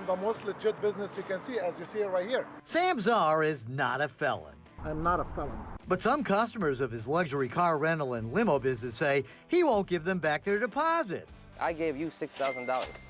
I'm the most legit business you can see, as you see it right here. Sam Czar is not a felon. I'm not a felon. But some customers of his luxury car rental and limo business say he won't give them back their deposits. I gave you $6,000.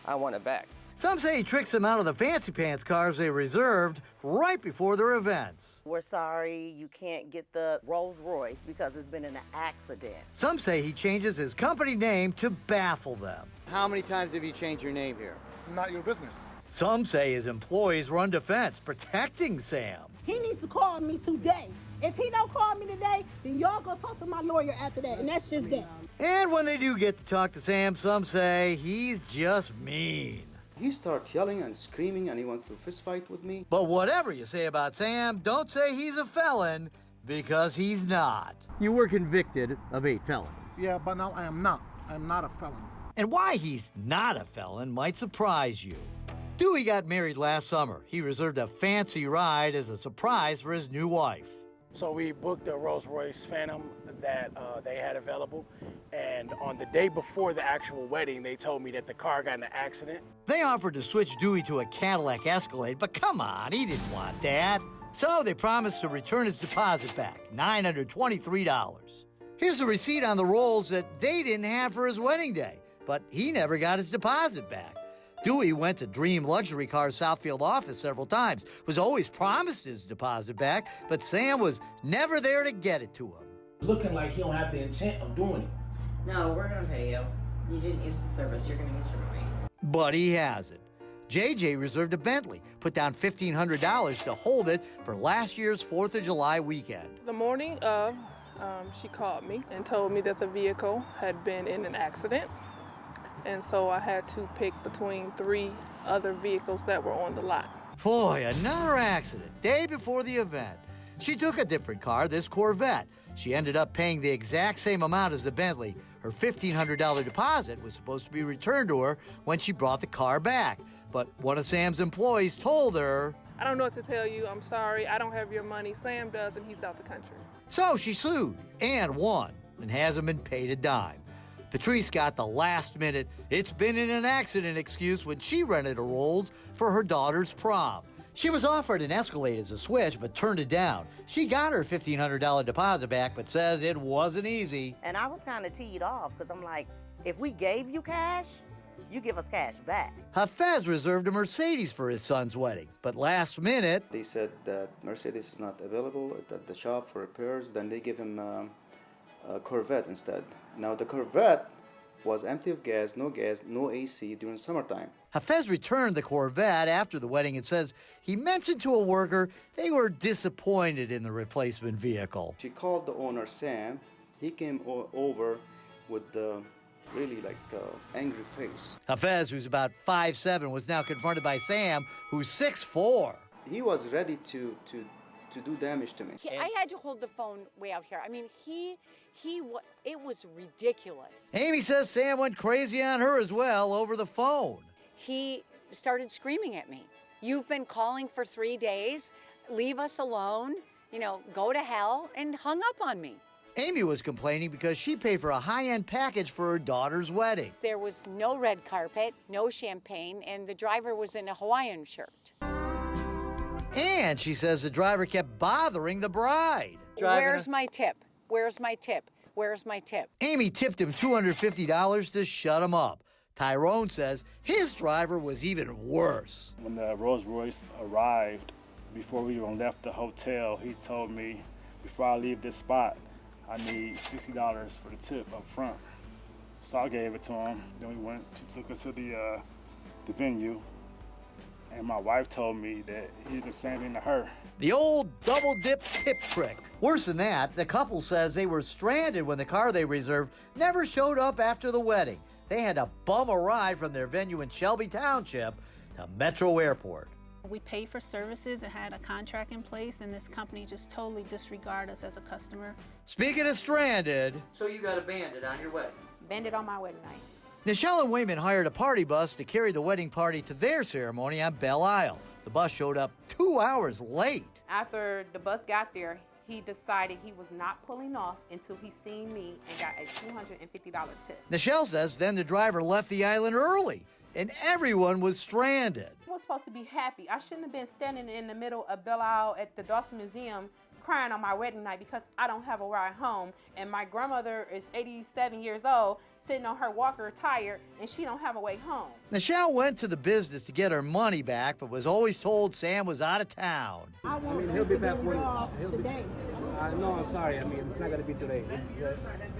I want it back. Some say he tricks them out of the fancy pants cars they reserved right before their events. We're sorry you can't get the Rolls-Royce because it's been in an accident. Some say he changes his company name to baffle them. How many times have you changed your name here? Not your business. Some say his employees run defense, protecting Sam. He needs to call me today. If he don't call me today, then y'all go talk to my lawyer after that, and that's just that. And when they do get to talk to Sam, some say he's just mean. He starts yelling and screaming, and he wants to fist fight with me. But whatever you say about Sam, don't say he's a felon, because he's not. You were convicted of 8 felonies. Yeah, but now I am not. I'm not a felon. And why he's not a felon might surprise you. Dewey got married last summer. He reserved a fancy ride as a surprise for his new wife. So we booked a Rolls-Royce Phantom that they had available, and on the day before the actual wedding, they told me that the car got in an accident. They offered to switch Dewey to a Cadillac Escalade, but come on, he didn't want that. So they promised to return his deposit back, $923. Here's a receipt on the Rolls that they didn't have for his wedding day, but he never got his deposit back. Dewey went to Dream Luxury Cars Southfield office several times, was always promised his deposit back, but Sam was never there to get it to him. Looking like he don't have the intent of doing it. No, we're gonna pay you. You didn't use the service, you're gonna get your money. But he hasn't. JJ reserved a Bentley, put down $1,500 to hold it for last year's 4th of July weekend. The morning of, she called me and told me that the vehicle had been in an accident. And so I had to pick between 3 other vehicles that were on the lot. Boy, another accident, day before the event. She took a different car, this Corvette. She ended up paying the exact same amount as the Bentley. Her $1,500 deposit was supposed to be returned to her when she brought the car back. But one of Sam's employees told her, I don't know what to tell you, I'm sorry, I don't have your money, Sam does and he's out the country. So she sued and won and hasn't been paid a dime. Patrice got the last-minute, it's been in an accident excuse when she rented a Rolls for her daughter's prom. She was offered an Escalade as a switch, but turned it down. She got her $1,500 deposit back, but says it wasn't easy. And I was kind of teed off, because I'm like, if we gave you cash, you give us cash back. Hafez reserved a Mercedes for his son's wedding, but last minute... They said that Mercedes is not available at the shop for repairs. Then they give him a Corvette instead. Now the Corvette was empty of gas, no AC during summertime. Hafez returned the Corvette after the wedding and says he mentioned to a worker they were disappointed in the replacement vehicle. She called the owner, Sam. He came over with the really angry face. Hafez, who's about 5'7", was now confronted by Sam, who's 6'4". He was ready to do damage to me. I had to hold the phone way out here. I mean, it was ridiculous. Amy says Sam went crazy on her as well over the phone. He started screaming at me. You've been calling for 3 days. Leave us alone. Go to hell, and hung up on me. Amy was complaining because she paid for a high-end package for her daughter's wedding. There was no red carpet, no champagne, and the driver was in a Hawaiian shirt. And she says the driver kept bothering the bride. Where's my tip? Where's my tip? Where's my tip? Amy tipped him $250 to shut him up. Tyrone says his driver was even worse. When the Rolls-Royce arrived, before we even left the hotel, he told me, before I leave this spot, I need $60 for the tip up front. So I gave it to him. Then we went, she took us to the venue. And my wife told me that he did the same thing to her. The old double-dip tip trick. Worse than that, the couple says they were stranded when the car they reserved never showed up after the wedding. They had to bum a ride from their venue in Shelby Township to Metro Airport. We paid for services and had a contract in place, and this company just totally disregarded us as a customer. Speaking of stranded... So you got abandoned on your wedding? Bandit on my wedding night. Nichelle and Wayman hired a party bus to carry the wedding party to their ceremony on Belle Isle. The bus showed up 2 hours late. After the bus got there, he decided he was not pulling off until he seen me and got a $250 tip. Nichelle says then the driver left the island early, and everyone was stranded. I was supposed to be happy. I shouldn't have been standing in the middle of Belle Isle at the Dawson Museum crying on my wedding night because I don't have a ride home, and my grandmother is 87 years old, sitting on her walker tired, and she don't have a way home. Nichelle went to the business to get her money back, but was always told Sam was out of town. I mean, he'll be back when today. No, I'm sorry. I mean, it's not going to be today.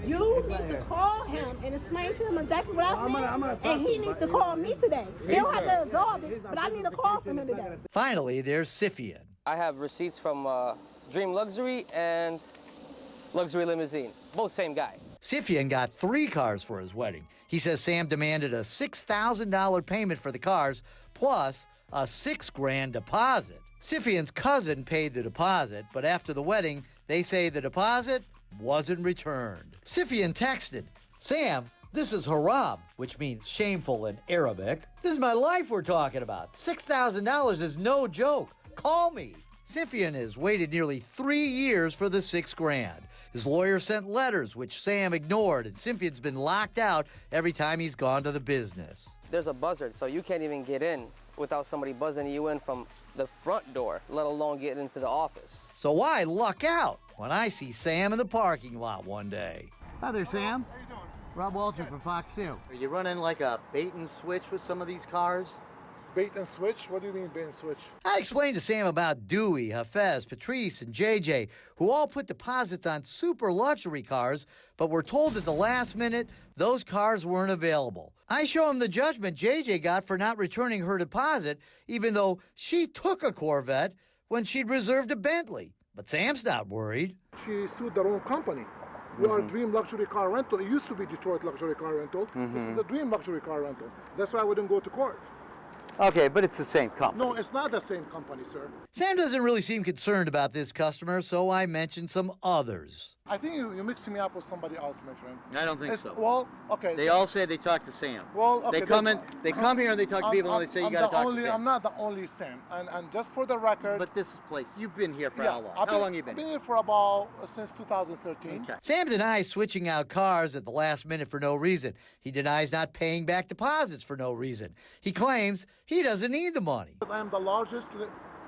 You need to call him and explain to him exactly what I said, and he needs to call me today. He don't have to absorb it, but I need a call from him today. Finally, there's Scythian. I have receipts from Dream Luxury and Luxury Limousine, both same guy. Scythian got 3 cars for his wedding. He says Sam demanded a $6,000 payment for the cars, plus a $6,000 deposit. Scythian's cousin paid the deposit, but after the wedding, they say the deposit wasn't returned. Scythian texted, Sam, this is haram, which means shameful in Arabic. This is my life we're talking about. $6,000 is no joke. Call me. Scythian has waited nearly 3 years for the $6,000. His lawyer sent letters, which Sam ignored, and Scythian's been locked out every time he's gone to the business. There's a buzzard, so you can't even get in without somebody buzzing you in from the front door, let alone get into the office. So why luck out when I see Sam in the parking lot one day? Hi there, Sam. How you doing? Rob Wolchek from Fox 2. Are you running like a bait and switch with some of these cars? Bait and switch? What do you mean bait and switch? I explained to Sam about Dewey, Hafez, Patrice, and JJ, who all put deposits on super luxury cars, but were told at the last minute those cars weren't available. I show him the judgment JJ got for not returning her deposit, even though she took a Corvette when she'd reserved a Bentley. But Sam's not worried. She sued their own company. We are Dream Luxury Car Rental. It used to be Detroit Luxury Car Rental. This is a Dream Luxury Car Rental. That's why we didn't go to court. Okay, but it's the same company. No, it's not the same company, sir. Sam doesn't really seem concerned about this customer, so I mentioned some others. I think you're mixing me up with somebody else, my friend. I don't think so. Well, okay. They all say they talk to Sam. Well, okay. They come here and they talk to people and they say you got to talk to Sam. I'm not the only Sam. And just for the record. But this place, you've been here for how long? How long have you been? I've been here for about since 2013. Okay. Sam denies switching out cars at the last minute for no reason. He denies not paying back deposits for no reason. He claims he doesn't need the money. I am the largest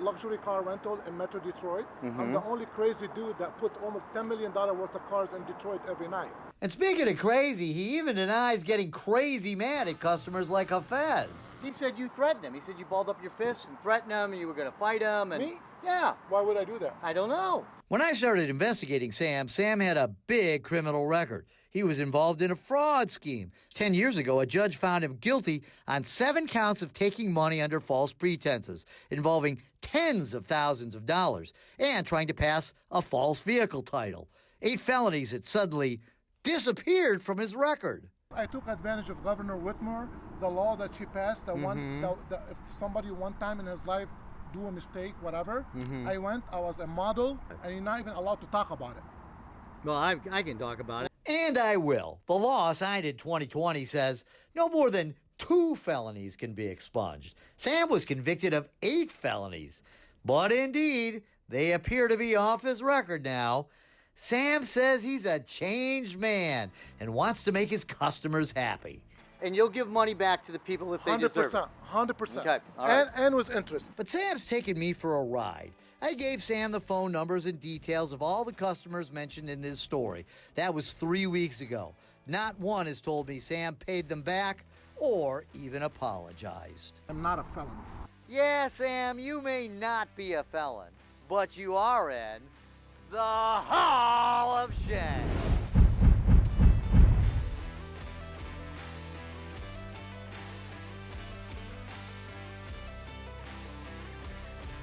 luxury car rental in Metro Detroit. I'm the only crazy dude that put almost $10 million worth of cars in Detroit every night. And speaking of crazy, he even denies getting crazy mad at customers like Hafez. He said you threatened him. He said you balled up your fists and threatened him and you were going to fight him. And Me? Yeah. Why would I do that? I don't know. When I started investigating Sam had a big criminal record. He was involved in a fraud scheme. 10 years ago, a judge found him guilty on 7 counts of taking money under false pretenses, involving tens of thousands of dollars, and trying to pass a false vehicle title. 8 felonies that suddenly disappeared from his record. I took advantage of Governor Whitmer, the law that she passed, that if somebody one time in his life do a mistake, whatever, I was a model, and you're not even allowed to talk about it. Well, I can talk about it. And I will. The law signed in 2020 says no more than 2 felonies can be expunged. Sam was convicted of 8 felonies. But indeed, they appear to be off his record now. Sam says he's a changed man and wants to make his customers happy. And you'll give money back to the people if they deserve it. 100%. Okay, all right. And with interest. But Sam's taken me for a ride. I gave Sam the phone numbers and details of all the customers mentioned in this story. That was 3 weeks ago. Not one has told me Sam paid them back or even apologized. I'm not a felon. Yeah, Sam, you may not be a felon, but you are in the Hall of Shame.